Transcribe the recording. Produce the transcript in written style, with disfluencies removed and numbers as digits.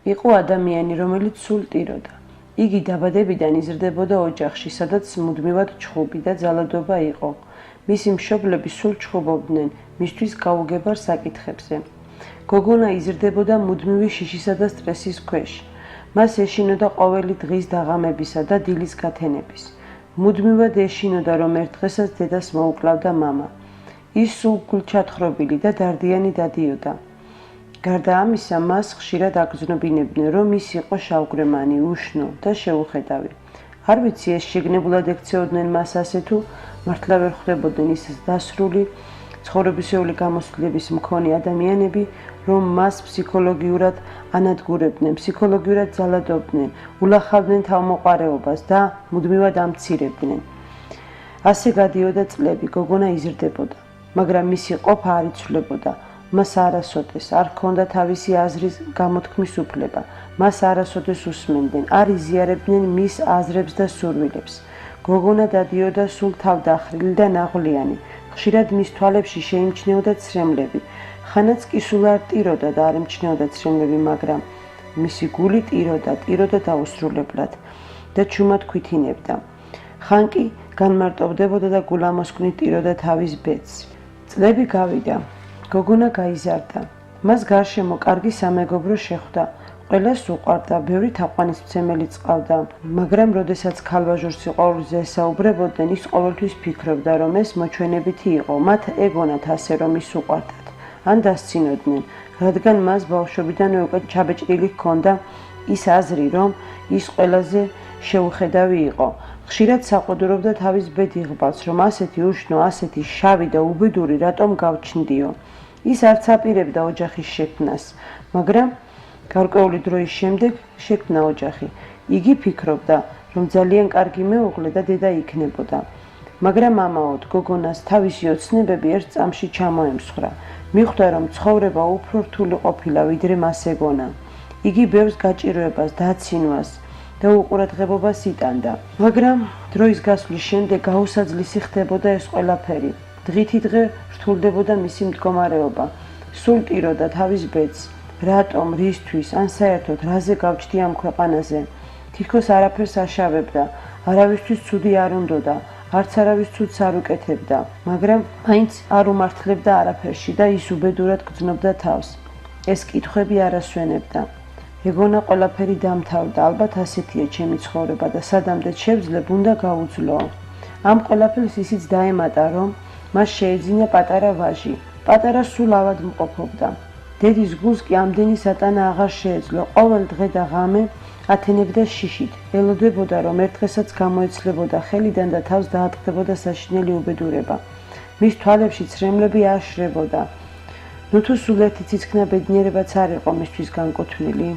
იყო ადამიანი, რომელიც სულ ტიროდა. იგი დაბადებიდან იზრდებოდა ოჯახში, სადაც მუდმივად ჩხუბი და ძალადობა იყო. მისი მშობლები სულ ჩხუბობდნენ მისთვის გაუგებარ საკითხებზე. გოგონა იზრდებოდა მუდმივი შიშისა და სტრესის ქვეშ. მას ეშინოდა ყოველი დღის დაღამებისა და დილის გათენების. მუდმივად ეშინოდა, რომ ერთ დღესაც დედას მოუკლავდა მამა. ის სულ გულჩათხრობილი და დარდიანი დადიოდა. გარდა ამისა, მას ხშირად აგრძნობინებდნენ, რომ ის იყო შავგრემანი, უშნო და შეუხედავი. არ ვიცი, ეს შეგნებულად ექცეოდნენ მას ასე თუ მართლა ვერ ხვდებოდნენ ის დასრული ცხოვრებისეული გამოცდილების მქონე ადამიანები, რომ მას ფსიქოლოგიურად ანადგურებდნენ, ფსიქოლოგიურად ძალადობდნენ, ულახავდნენ თავმოყარეობას და მუდმივად ამცირებდნენ. ასე გადიოდა წლები, გოგონა იზრდებოდა, მაგრამ მისი ყოფა არ იცვლებოდა. მას არასოდეს არ ჰქონდა თავისი აზრის გამოთქმის უფლება, მას არასოდეს უსმენდნენ, არ იზიარებდნენ მის აზრებს და სურვილებს. გოგონა დადიოდა სულ თავდახრილი და ნაღვლიანი, ხშირად მის თვალებში შეიმჩნეოდა ცრემლები. ხანაც კი სულ არ ტიროდა და არ ემჩნეოდა ცრემლები, მაგრამ მისი გული ტიროდა დაუსრულებლად და ჩუმად ქვითინებდა. ხან კი განმარტოვდებოდა და გულამოსკვნით ტიროდა თავის ბედს. წლები გავიდა. გოგონა გაიზარდა. მას გარშემო კარგი სამეგობრო შეხვდა. ყველას უყვარდა, ბევრი თაყვანისმცემელი წყავდა, მაგრამ როდესაც ქალვაჟურ სიყვარულზე ესაუბრებოდნენ, ის ყოველთვის ფიქრობდა, რომ ეს მოჩვენებითი იყო. მათ ეგონათ ასე, რომ ის უყვარდათ. ან დასცინოდნენ, რადგან მას ბავშვობიდანვე უკვე ჩაბეჭდილი ჰქონდა ის აზრი, რომ ის ყველაზე შეუხედავი იყო. ხშირად საყოდურობდა თავის ბედიღბალს, რომ ასეთი უშნო, ასეთი შავი და უბედური რატომ გავჩნდიო. ის არც აპირებდა ოჯახის შექმნას, მაგრამ გარკვეული დროის შემდეგ შექმნა ოჯახი. იგი ფიქრობდა, რომ ძალიან კარგი მეუღლე და დედა იქნებოდა. მაგრამ ამაოდ გოგონას თავისი ოცნებები ერთ წამში ჩამოემსხვრა. მიხვდა, რომ ცხოვრება უფრო რთული ყოფილა, ვიდრე მას ეგონა. იგი ბევრს გაჭირვებას, დაცინვას და უყურადღებობას იტანდა. მაგრამ დროის გასვლის შემდეგ გაუსაძლისი ხდებოდა ეს ყველაფერი. დღითი დღე რთულდებოდა მისი მდგომარეობა. სულ ტიროდა თავის ბედს. რატომ, რისთვის, ან საერთოდ რაზე გავჩდი ამ ქვეყანაზე? თითქოს არაფერს აშავებდა, არავისთვის ცუდი არ უნდოდა, არც არავის ცუდს არ უკეთებდა, მაგრამ მაინც არ უმართლებდა არაფერში და ის უბედურად გრძნობდა თავს. ეს კითხვები არ ასვენებდა. ეგონა ყველაფერი დამთავრდა, ალბათ ასეთია ჩემი ცხოვრება და სადამდე შევძლებ, უნდა გაუძლოო. ამ ყველაფერს ისიც დაემატა, რომ მას შეეძინა პატარა ვაჟი. პატარა სულ ავადმყოფობდა. დედის გულს კი ამდენი სატანა აღარ შეეძლო. ყოველ დღე და ღამე ათენებდა შიშით. ელოდებოდა, რომ ერთ დღესაც გამოეცლებოდა ხელიდან და თავს დაატყდებოდა საშინელი უბედურება. მის თვალებში ცრემლები აშრებოდა. ნუ თუ სულ ერთი ციცქნა ბედნიერებაც არ იყო მისთვის განკუთვნილი.